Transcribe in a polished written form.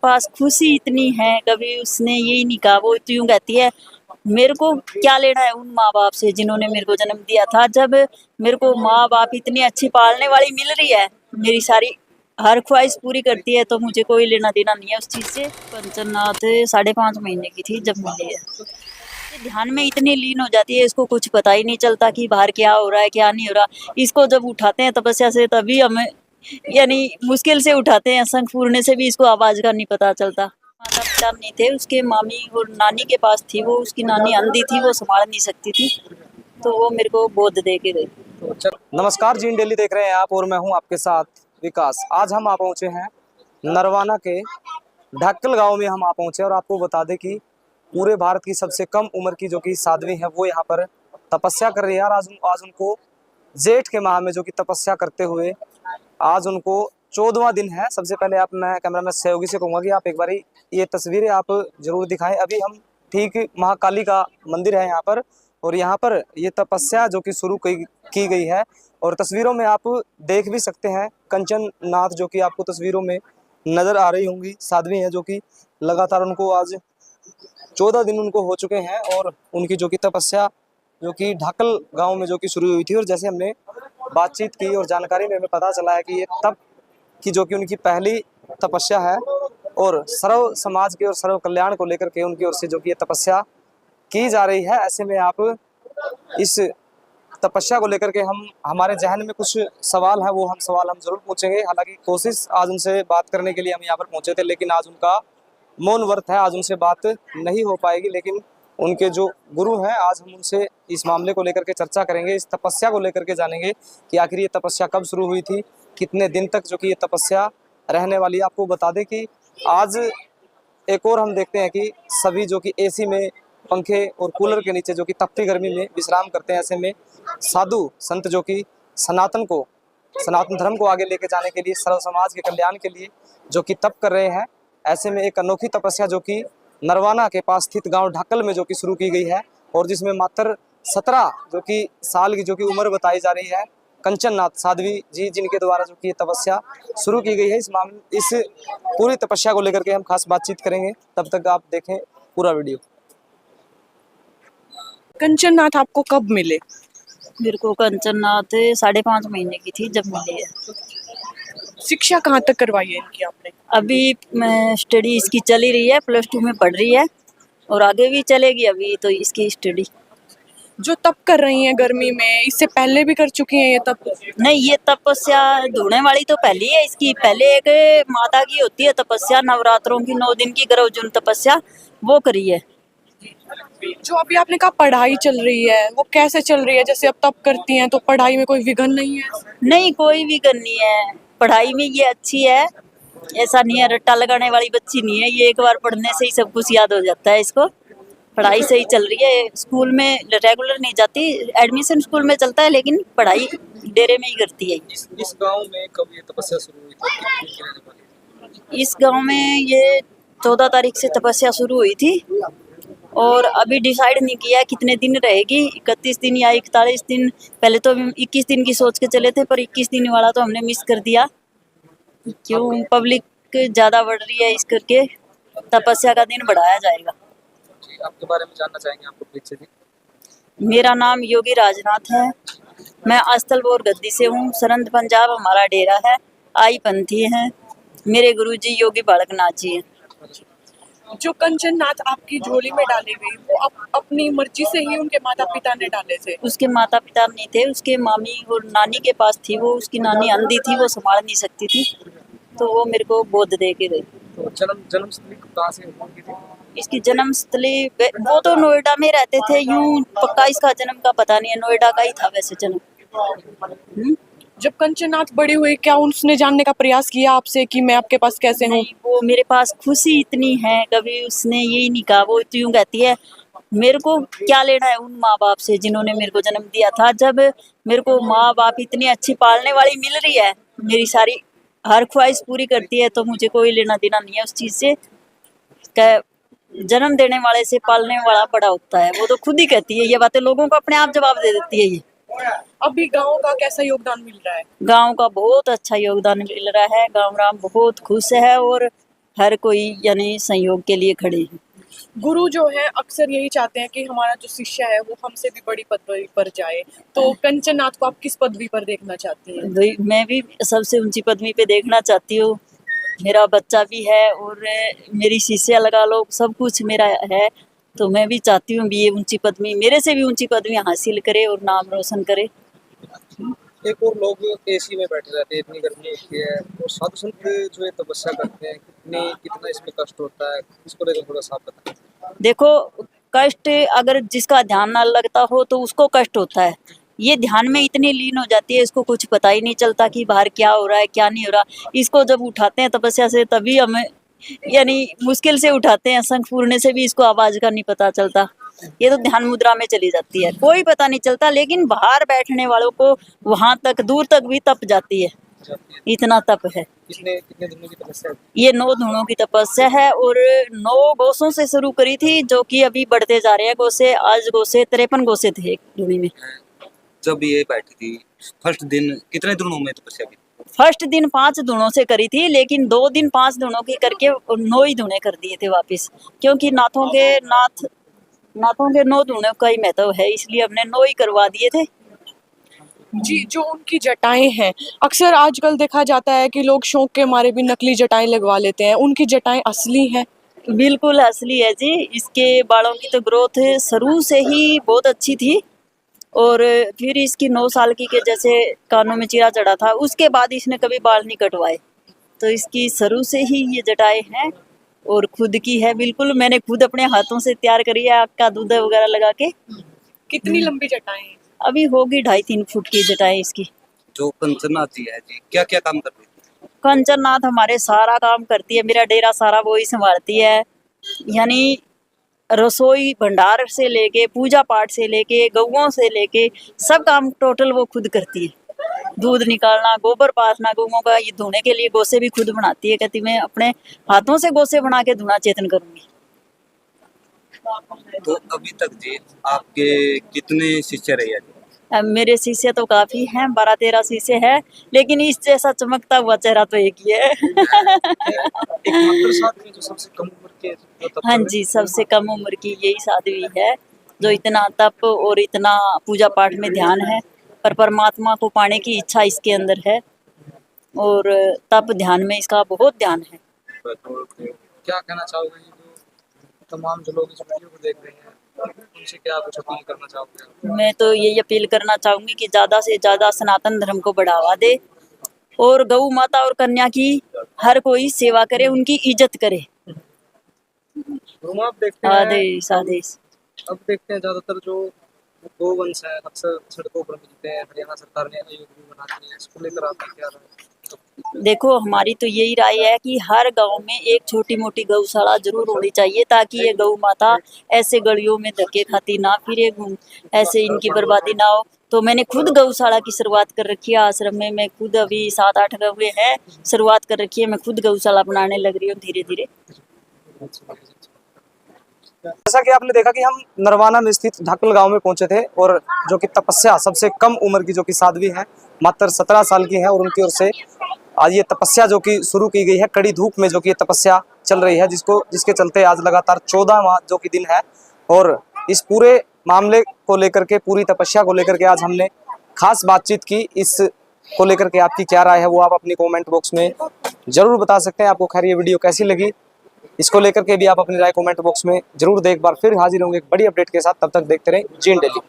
पास खुशी इतनी है, कभी उसने यही नहीं कहा। वो यूं कहती है, मेरे को क्या लेना है उन माँ बाप से जिन्होंने मेरे को जन्म दिया था। जब मेरे को माँ बाप इतनी अच्छी पालने वाली मिल रही है, मेरी सारी हर ख्वाहिश पूरी करती है, तो मुझे कोई लेना देना नहीं है उस चीज से। पंचनाथ 5.5 महीने की थी जब मिली है। ये ध्यान में इतनी लीन हो जाती है, इसको कुछ पता ही नहीं चलता कि बाहर क्या हो रहा है क्या नहीं हो रहा। इसको जब उठाते हैं तपस्या से, तभी हमें यानी मुश्किल से उठाते हैं, शंख फूरने से भी इसको आवाज का नहीं पता चलता। माता पिता नहीं थे, उसके मामी और नानी के पास थी। वो उसकी नानी अंधी थी, वो संभाल नहीं सकती थी, तो वो मेरे को गोद दे के गई। नमस्कार जी, डेली देख रहे हैं आप और मैं हूं आपके साथ विकास। आज हम आ पहुंचे हैं नरवाना के ढक्कल गांव में। हम आ पहुंचे और आपको बता दें कि पूरे भारत की सबसे कम उम्र की जो कि साध्वी है वो यहाँ पर तपस्या कर रही है। और आज उनको जेठ के माह में जो कि तपस्या करते हुए आज उनको 14वां दिन है। सबसे पहले मैं कैमरामैन सहयोगी से कहूँगा कि आप एक बारी ये तस्वीरें आप जरूर दिखाएं। अभी हम ठीक महाकाली का मंदिर है यहाँ पर, और यहाँ पर ये तपस्या जो कि शुरू की गई है। और तस्वीरों में आप देख भी सकते हैं कंचन नाथ, जो कि आपको तस्वीरों में नजर आ रही होंगी, साध्वी हैं जो कि लगातार उनको आज 14 दिन उनको हो चुके हैं। और उनकी जो कि तपस्या जो कि ढाकल गांव में जो कि शुरू हुई थी, और जैसे हमने बातचीत की और जानकारी में हमें पता चला है कि ये तप की जो कि उनकी पहली तपस्या है, और सर्व समाज के और सर्व कल्याण को लेकर के उनकी ओर से जो कि ये तपस्या की जा रही है। ऐसे में आप इस तपस्या को लेकर के हमारे जहन में कुछ सवाल है, वो सवाल हम जरूर पूछेंगे। हालांकि कोशिश आज उनसे बात करने के लिए हम यहाँ पर पहुंचे थे, लेकिन आज उनका मौन व्रत है, आज उनसे बात नहीं हो पाएगी। लेकिन उनके जो गुरु हैं, आज हम उनसे इस मामले को लेकर के चर्चा करेंगे, इस तपस्या को लेकर के जानेंगे कि आखिर ये तपस्या कब शुरू हुई थी, कितने दिन तक जो कि ये तपस्या रहने वाली। आपको बता दें कि आज एक और हम देखते हैं कि सभी जो कि एसी में, पंखे और कूलर के नीचे जो कि तपती गर्मी में विश्राम करते हैं। ऐसे में साधु संत जो कि सनातन धर्म को आगे लेके जाने के लिए, सर्व समाज के कल्याण के लिए जो कि तप कर रहे हैं। ऐसे में एक अनोखी तपस्या जो कि नरवाना के पास स्थित गांव ढाकल में जो कि शुरू की गई है, और जिसमें मात्र 17 जो कि साल की जो कि उम्र बताई जा रही है, कंचन नाथ साध्वी जी जिनके द्वारा जो कि ये तपस्या शुरू की गई है। इस पूरी तपस्या को लेकर के हम खास बातचीत करेंगे। तब तक आप देखें पूरा वीडियो। कंचन नाथ आपको कब मिले? मेरे को कंचन नाथ 5.5 महीने की थी जब मिली है। शिक्षा कहाँ तक करवाई है इनकी आपने? अभी मैं स्टडी इसकी चली रही है, +2 में पढ़ रही है, और आगे भी चलेगी अभी तो इसकी स्टडी। जो तप कर रही हैं गर्मी में, इससे पहले भी कर चुकी हैं ये तप? नहीं, ये तपस्या धोने वाली तो पहली है। इसकी पहले एक माता की होती है तपस्या, नवरात्रों की 9 दिन की गर्भजून तपस्या, वो करी है। जो अभी आपने कहा पढ़ाई चल रही है, वो कैसे चल रही है? जैसे अब तप करती हैं तो पढ़ाई में कोई विघ्न नहीं है? नहीं, कोई भी करनी है पढ़ाई में, ये अच्छी है। ऐसा नहीं है, रट्टा लगाने वाली बच्ची नहीं है ये। एक बार पढ़ने से ही सब कुछ याद हो जाता है इसको। पढ़ाई सही चल रही है। स्कूल में रेगुलर नहीं जाती, एडमिशन स्कूल में चलता है, लेकिन पढ़ाई डेरे में ही करती है। इस गांव में कब ये तपस्या शुरू हुई थी? इस गांव में ये 14 तारीख से तपस्या शुरू हुई थी, और अभी डिसाइड नहीं किया कितने दिन रहेगी, 31 दिन या 41 दिन। पहले तो 21 दिन की सोच के चले थे, पर 21 दिन वाला तो हमने मिस कर दिया। क्यों, पब्लिक ज़्यादा बढ़ रही है, इस करके तपस्या का दिन बढ़ाया जाएगा। आपके बारे में जानना चाहेंगे, आपको पीछे जी। मेरा नाम योगी राजनाथ है। मैं अस्तलबोर गद्दी से हूँ। सरंद पंजाब हमारा डेरा है। आई पंथी हैं। मेरे गुरुजी योगी बालकनाथ जी हैं। जो कंचन नाथ आपकी झोली में डाली गई, वो अपनी मर्जी से ही उनके माता पिता ने डाले थे? उसके माता पिता नहीं थे, उसके मामी और नानी के पास थी। वो उसकी नानी अंधी थी, वो संभाल नहीं सकती थी, तो वो मेरे को गोद दे के गई। तो जन्मस्थली कहाँ से उनकी थी? इसकी जन्मस्थली वो तो नोएडा में रहते थे। यूं पक्का इसका जन्म का पता नहीं है, नोएडा का ही था वैसे जन्म। जब कंचन नाथ बड़ी हुई, क्या उसने जानने का प्रयास किया आपसे कि मैं आपके पास कैसे हूँ? वो मेरे पास खुशी इतनी है, कभी उसने यही नहीं कहा। वो यूं कहती है, मेरे को क्या लेना है उन माँ बाप से जिन्होंने मेरे को जन्म दिया था। जब मेरे को माँ बाप इतनी अच्छी पालने वाली मिल रही है, मेरी सारी हर ख्वाहिश पूरी करती है, तो मुझे कोई लेना देना नहीं है उस चीज से। जन्म देने वाले से पालने वाला बड़ा होता है, वो तो खुद ही कहती है ये बातें। लोगों को अपने आप जवाब दे देती है ये। अभी गांव का कैसा योगदान मिल रहा है? गांव का बहुत अच्छा योगदान मिल रहा है। गांव राम बहुत खुश है, और हर कोई यानी सहयोग के लिए खड़े हैं। गुरु जो है अक्सर यही चाहते हैं कि हमारा जो शिष्य है वो हमसे भी बड़ी पदवी पर जाए, तो कंचन नाथ को आप किस पदवी पर देखना चाहती हैं? मैं भी सबसे ऊंची पदवी पे देखना चाहती हूँ। मेरा बच्चा भी है और मेरी शिष्या लगा लो, सब कुछ मेरा है, तो मैं भी चाहती हूँ भी ये ऊंची पदवी, मेरे से भी ऊंची पदवी हासिल करे और नाम रोशन करे। एक और लोग एसी में बैठे रहते हैं, इतनी गर्मी होती है, और साधु संत जो ये तपस्या करते हैं, कितना इसमें कष्ट होता है, इसको लेकर थोड़ा सा आप बताएं। देखो, कष्ट अगर जिसका ध्यान ना लगता हो तो उसको कष्ट होता है। ये ध्यान में इतनी लीन हो जाती है, इसको कुछ पता ही नहीं चलता कि बाहर क्या हो रहा है क्या नहीं हो रहा। इसको जब उठाते हैं तपस्या से तभी हमें यानी मुश्किल से उठाते हैं, शंख फूरने से भी इसको आवाज का नहीं पता चलता। ये तो ध्यान मुद्रा में चली जाती है, कोई पता नहीं चलता, लेकिन बाहर बैठने वालों को वहां तक दूर तक भी तप जाती है, इतना तप है। कितने कितने दिनों की तपस्या है? ये 9 धुनों की तपस्या है और 9 गोसों से शुरू करी थी, जो कि अभी बढ़ते जा रहे हैं गोसे। आज गोसे 53 गोसे थे एक धुनी में। जब ये बैठी थी फर्स्ट दिन कितने दिनों में तपस्या की? फर्स्ट दिन 5 धुनों से करी थी, लेकिन 2 दिन 5 धुनों की करके 9 ही धुने कर दिए थे वापस, क्योंकि नाथों के 9 धुनों का ही महत्व है, इसलिए हमने 9 ही करवा दिए थे। जी, जो उनकी जटाएं हैं, अक्सर आजकल देखा जाता है कि लोग शौक के मारे भी नकली जटाएं लगवा लेते हैं, उनकी जटाएं असली हैं? बिल्कुल असली है जी। इसके बालों की तो ग्रोथ शुरू से ही बहुत अच्छी थी, और फिर इसकी 9 साल की के जैसे कानों में चीरा चढ़ा था, उसके बाद इसने कभी बाल नहीं कटवाए, तो इसकी शुरू से ही ये जटाएं हैं और खुद की है। बिल्कुल मैंने खुद अपने हाथों से तैयार करी है, आग का दूध वगैरह लगा के। कितनी लंबी जटाएं हैं? अभी होगी 2.5-3 फुट की जटाएं इसकी। जो कंचना जी है जी, क्या क्या काम कर रही थी? कंचन नाथ हमारे सारा काम करती है, मेरा डेरा सारा वो ही संभालती है, यानी रसोई भंडार से लेके पूजा पाठ से लेके गौओं से लेके सब काम टोटल वो खुद करती है। दूध निकालना, गोबर पाथना गौओं का, ये धोने के लिए गोसे भी खुद बनाती है, कहती मैं अपने हाथों से गोसे बना के धुना चेतन करूंगी। तो अभी तक जी आपके कितने शिष्य रहे हैं जी? अब मेरे शिष्य तो काफी हैं, 12-13 शिष्य है, लेकिन इस जैसा चमकता हुआ चेहरा तो एक ही है। एकमात्र साधवी जो सबसे कम उम्र के जो तप हाँ कर जी, सबसे कम उम्र की यही साध्वी है, जो इतना तप और इतना पूजा पाठ में ध्यान है, पर परमात्मा को पाने की इच्छा इसके अंदर है, और तप ध्यान में इसका बहुत ध्यान है। रहे हैं। तो क्या कहना चाहोगे जो तमाम जो लोग इस वीडियो को देख रहे हैं, उनसे क्या कुछ अपील करना चाहोगे? मैं तो यही अपील करना चाहूंगी कि ज्यादा से ज्यादा सनातन धर्म को बढ़ावा दे, और गौ माता और कन्या की हर कोई सेवा करे, उनकी इज्जत करे। आप देखते हैं, आदेश आदेश। अब देखते हैं ज्यादातर जो गोवंश है अक्सर सड़कों पर मिलते हैं, हरियाणा सरकार ने आयोग भी बना दिए हैं, इसको लेकर आपकी क्या राय है? देखो, हमारी तो यही राय है कि हर गांव में एक छोटी मोटी गौशाला जरूर होनी चाहिए, ताकि ये गौ माता ऐसे गलियों में धक्के खाती ना फिरे, ऐसे इनकी बर्बादी ना हो। तो मैंने खुद गौशाला की शुरुआत कर रखी है आश्रम में, मैं खुद अभी 7-8 गौएं हैं, शुरुआत कर रखी है, मैं खुद गौशाला बनाने लग रही हूँ धीरे धीरे। जैसा कि आपने देखा कि हम नरवाना में स्थित ढाकल गांव में पहुंचे थे, और जो कि तपस्या सबसे कम उम्र की जो कि साध्वी है, मात्र 17 साल की है, और उनकी ओर से आज ये तपस्या जो कि शुरू की गई है, कड़ी धूप में जो कि ये तपस्या चल रही है, जिसके चलते आज लगातार 14वां जो कि दिन है। और इस पूरे मामले को लेकर के, पूरी तपस्या को लेकर के आज हमने खास बातचीत की। इस को लेकर के आपकी क्या राय है वो आप अपनी कमेंट बॉक्स में जरूर बता सकते हैं। आपको खैर ये वीडियो कैसी लगी, इसको लेकर के भी आप अपनी राय कमेंट बॉक्स में जरूर दें। एक बार फिर हाजिर होंगे एक बड़ी अपडेट के साथ, तब तक देखते रहें जीएन डेली।